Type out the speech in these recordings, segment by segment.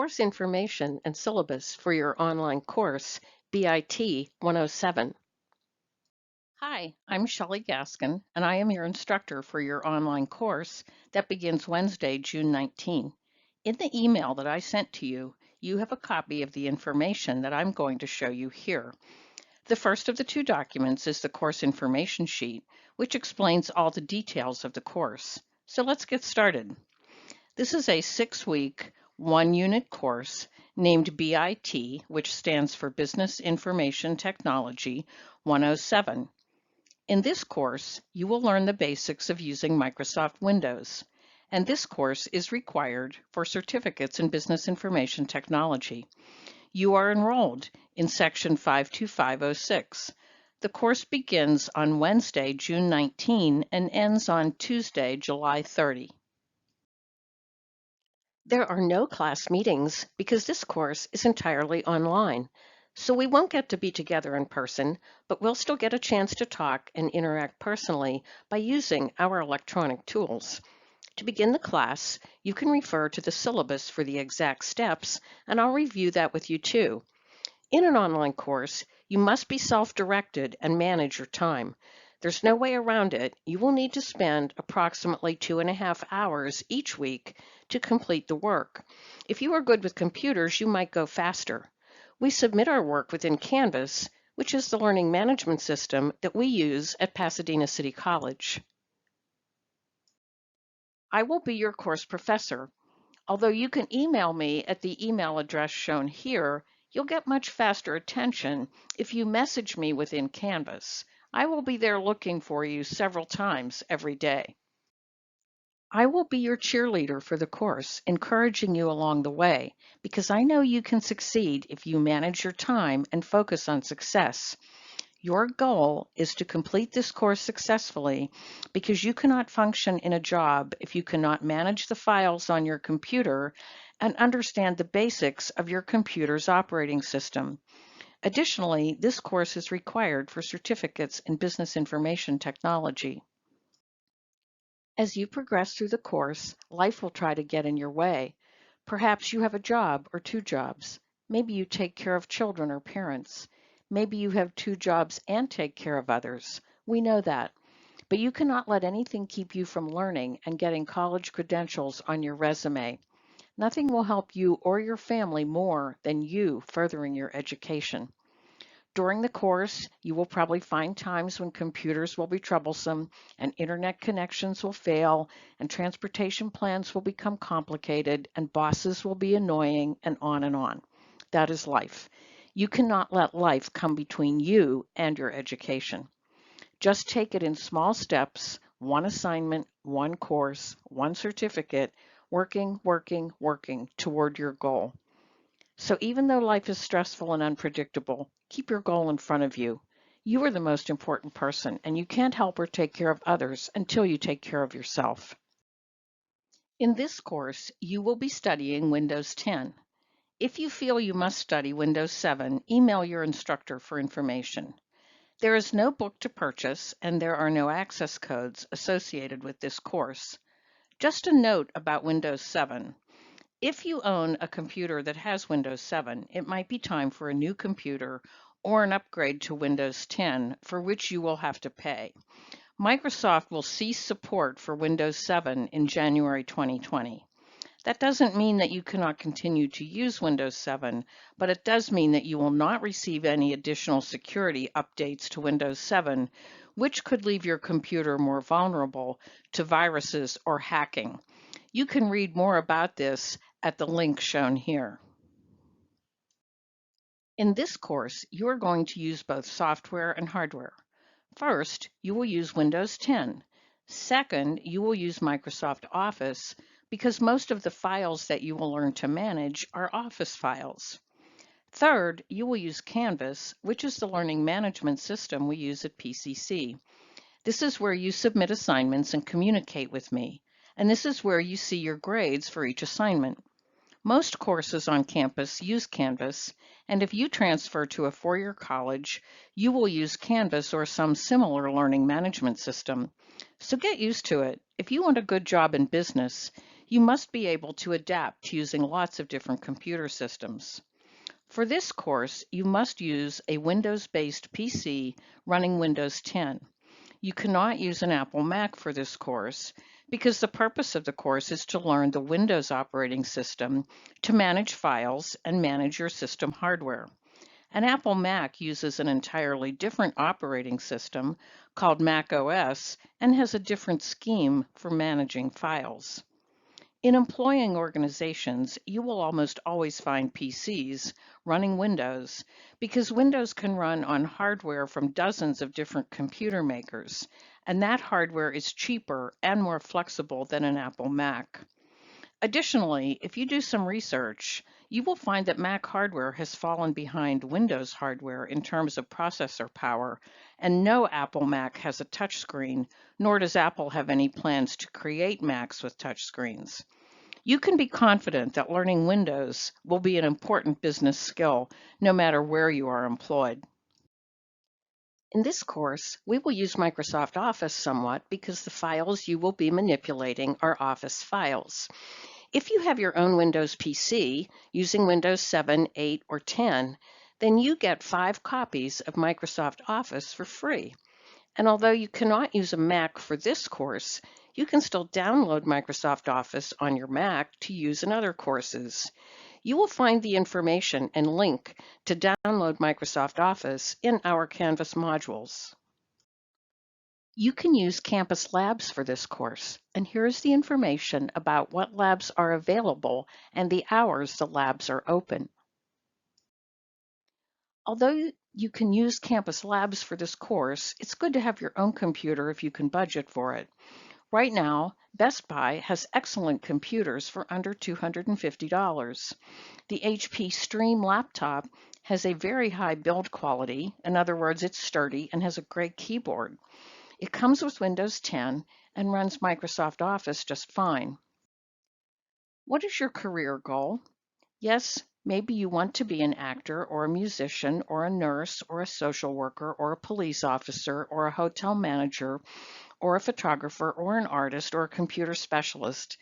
course information and syllabus for your online course, BIT 107. Hi, I'm Shelley Gaskin, and I am your instructor for your online course that begins Wednesday, June 19. In the email that I sent to you, you have a copy of the information that I'm going to show you here. The first of the two documents is the course information sheet, which explains all the details of the course. So let's get started. This is a 6-week, 1-unit course named BIT, which stands for Business Information Technology 107. In this course, you will learn the basics of using Microsoft Windows, and this course is required for certificates in Business Information Technology. You are enrolled in Section 52506. The course begins on Wednesday, June 19, and ends on Tuesday, July 30. There are no class meetings because this course is entirely online, so we won't get to be together in person, but we'll still get a chance to talk and interact personally by using our electronic tools. To begin the class, you can refer to the syllabus for the exact steps, and I'll review that with you too. In an online course, you must be self-directed and manage your time. There's no way around it. You will need to spend approximately 2.5 hours each week to complete the work. If you are good with computers, you might go faster. We submit our work within Canvas, which is the learning management system that we use at Pasadena City College. I will be your course professor. Although you can email me at the email address shown here, you'll get much faster attention if you message me within Canvas. I will be there looking for you several times every day. I will be your cheerleader for the course, encouraging you along the way, because I know you can succeed if you manage your time and focus on success. Your goal is to complete this course successfully because you cannot function in a job if you cannot manage the files on your computer and understand the basics of your computer's operating system. Additionally, this course is required for certificates in Business Information Technology. As you progress through the course, life will try to get in your way. Perhaps you have a job or 2 jobs. Maybe you take care of children or parents. Maybe you have 2 jobs and take care of others. We know that. But you cannot let anything keep you from learning and getting college credentials on your resume. Nothing will help you or your family more than you furthering your education. During the course, you will probably find times when computers will be troublesome and internet connections will fail and transportation plans will become complicated and bosses will be annoying and on and on. That is life. You cannot let life come between you and your education. Just take it in small steps, one assignment, one course, one certificate, working toward your goal. So even though life is stressful and unpredictable, keep your goal in front of you. You are the most important person, and you can't help or take care of others until you take care of yourself. In this course, you will be studying Windows 10. If you feel you must study Windows 7, email your instructor for information. There is no book to purchase, and there are no access codes associated with this course. Just a note about Windows 7. If you own a computer that has Windows 7, it might be time for a new computer or an upgrade to Windows 10, for which you will have to pay. Microsoft will cease support for Windows 7 in January 2020. That doesn't mean that you cannot continue to use Windows 7, but it does mean that you will not receive any additional security updates to Windows 7, which could leave your computer more vulnerable to viruses or hacking. You can read more about this at the link shown here. In this course, you are going to use both software and hardware. First, you will use Windows 10. Second, you will use Microsoft Office because most of the files that you will learn to manage are Office files. Third, you will use Canvas, which is the learning management system we use at PCC. This is where you submit assignments and communicate with me, and this is where you see your grades for each assignment. Most courses on campus use Canvas, and if you transfer to a 4-year college, you will use Canvas or some similar learning management system. So get used to it. If you want a good job in business, You must be able to adapt to using lots of different computer systems. For this course, you must use a Windows-based PC running Windows 10. You cannot use an Apple Mac for this course because the purpose of the course is to learn the Windows operating system to manage files and manage your system hardware. An Apple Mac uses an entirely different operating system called Mac OS and has a different scheme for managing files. In employing organizations, you will almost always find PCs running Windows because Windows can run on hardware from dozens of different computer makers, and that hardware is cheaper and more flexible than an Apple Mac. Additionally, if you do some research, you will find that Mac hardware has fallen behind Windows hardware in terms of processor power, and no Apple Mac has a touchscreen, nor does Apple have any plans to create Macs with touchscreens. You can be confident that learning Windows will be an important business skill, no matter where you are employed. In this course, we will use Microsoft Office somewhat because the files you will be manipulating are Office files. If you have your own Windows PC using Windows 7, 8, or 10, then you get 5 copies of Microsoft Office for free. And although you cannot use a Mac for this course, you can still download Microsoft Office on your Mac to use in other courses. You will find the information and link to download Microsoft Office in our Canvas modules. You can use Campus Labs for this course, and here's the information about what labs are available and the hours the labs are open. Although you can use Campus Labs for this course, it's good to have your own computer if you can budget for it. Right now, Best Buy has excellent computers for under $250. The HP Stream laptop has a very high build quality. In other words, it's sturdy and has a great keyboard. It comes with Windows 10 and runs Microsoft Office just fine. What is your career goal? Yes, maybe you want to be an actor or a musician or a nurse or a social worker or a police officer or a hotel manager or a photographer or an artist or a computer specialist.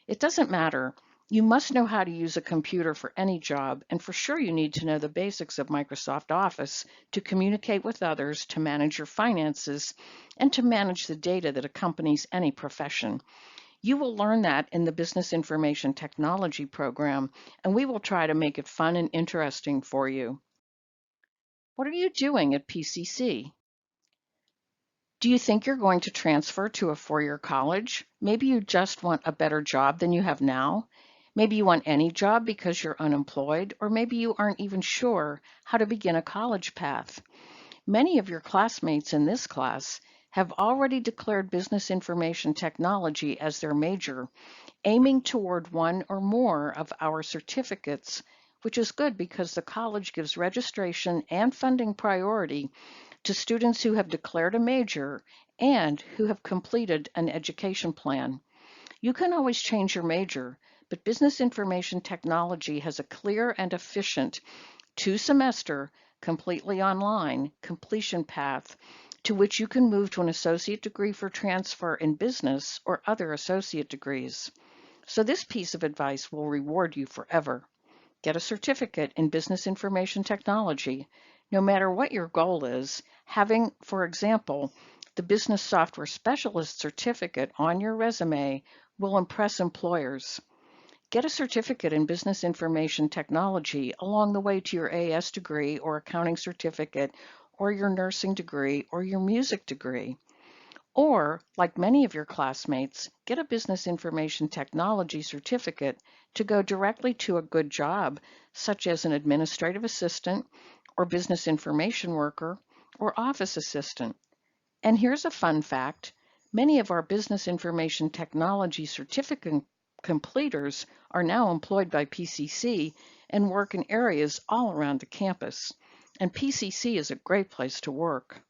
It doesn't matter. You must know how to use a computer for any job, and for sure you need to know the basics of Microsoft Office to communicate with others, to manage your finances, and to manage the data that accompanies any profession. You will learn that in the Business Information Technology program, and we will try to make it fun and interesting for you. What are you doing at PCC? Do you think you're going to transfer to a four-year college? Maybe you just want a better job than you have now. Maybe you want any job because you're unemployed, or maybe you aren't even sure how to begin a college path. Many of your classmates in this class have already declared business information technology as their major, aiming toward one or more of our certificates, which is good because the college gives registration and funding priority to students who have declared a major and who have completed an education plan. You can always change your major, but Business Information Technology has a clear and efficient 2-semester, completely online completion path to which you can move to an associate degree for transfer in business or other associate degrees. So this piece of advice will reward you forever. Get a certificate in Business Information Technology. No matter what your goal is, having, for example, the Business Software Specialist certificate on your resume will impress employers. Get a certificate in Business Information Technology along the way to your AS degree or accounting certificate or your nursing degree or your music degree. Or, like many of your classmates, get a Business Information Technology certificate to go directly to a good job, such as an administrative assistant or business information worker or office assistant. And here's a fun fact. Many of our Business Information Technology certificate completers are now employed by PCC and work in areas all around the campus. And PCC is a great place to work.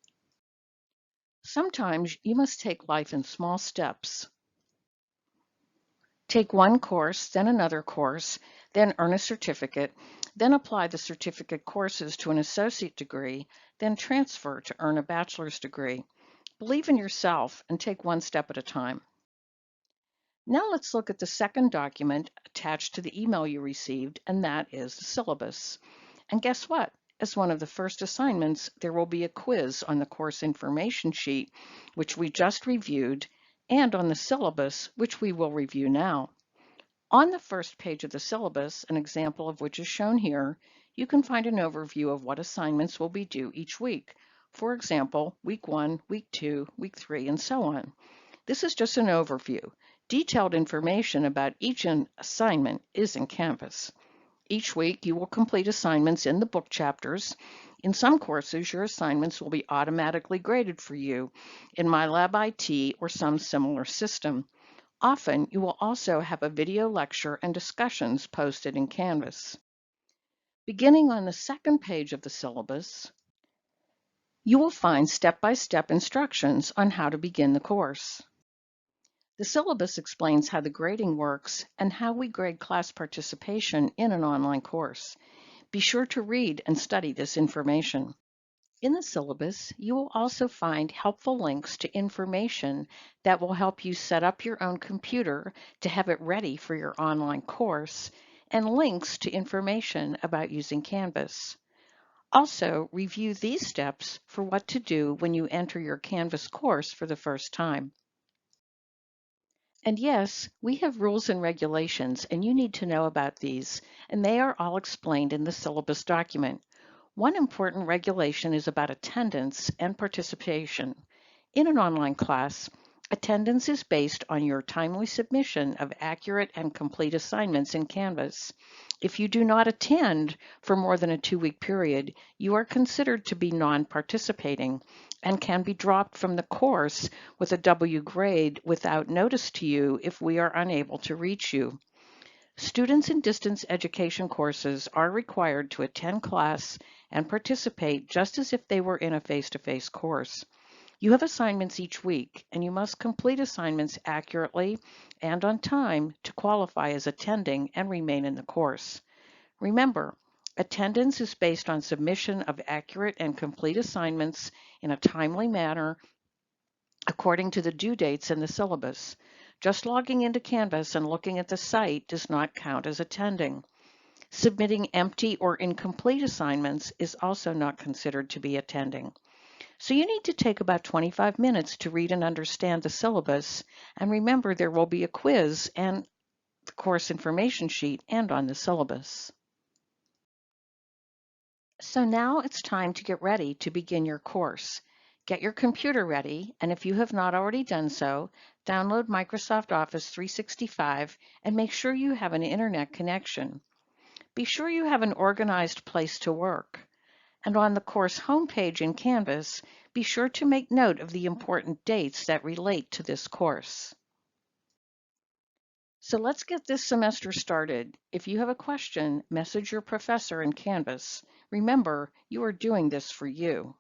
Sometimes you must take life in small steps. Take one course, then another course, then earn a certificate, then apply the certificate courses to an associate degree, then transfer to earn a bachelor's degree. Believe in yourself and take one step at a time. Now let's look at the second document attached to the email you received, and that is the syllabus. And guess what? As one of the first assignments, there will be a quiz on the course information sheet, which we just reviewed, and on the syllabus, which we will review now. On the first page of the syllabus, an example of which is shown here, you can find an overview of what assignments will be due each week. For example, week 1, week 2, week 3, and so on. This is just an overview. Detailed information about each assignment is in Canvas. Each week, you will complete assignments in the book chapters. In some courses, your assignments will be automatically graded for you in MyLab IT or some similar system. Often, you will also have a video lecture and discussions posted in Canvas. Beginning on the second page of the syllabus, you will find step-by-step instructions on how to begin the course. The syllabus explains how the grading works and how we grade class participation in an online course. Be sure to read and study this information. In the syllabus, you will also find helpful links to information that will help you set up your own computer to have it ready for your online course, and links to information about using Canvas. Also, review these steps for what to do when you enter your Canvas course for the first time. And yes, we have rules and regulations, and you need to know about these, and they are all explained in the syllabus document. One important regulation is about attendance and participation. In an online class, attendance is based on your timely submission of accurate and complete assignments in Canvas. If you do not attend for more than a 2-week period, you are considered to be non-participating and can be dropped from the course with a W grade without notice to you if we are unable to reach you. Students in distance education courses are required to attend class and participate just as if they were in a face-to-face course. You have assignments each week, and you must complete assignments accurately and on time to qualify as attending and remain in the course. Remember, attendance is based on submission of accurate and complete assignments in a timely manner according to the due dates in the syllabus. Just logging into Canvas and looking at the site does not count as attending. Submitting empty or incomplete assignments is also not considered to be attending. So you need to take about 25 minutes to read and understand the syllabus, and remember there will be a quiz and the course information sheet and on the syllabus. So now it's time to get ready to begin your course. Get your computer ready, and if you have not already done so, download Microsoft Office 365 and make sure you have an internet connection. Be sure you have an organized place to work. And on the course homepage in Canvas, be sure to make note of the important dates that relate to this course. So let's get this semester started. If you have a question, message your professor in Canvas. Remember, you are doing this for you.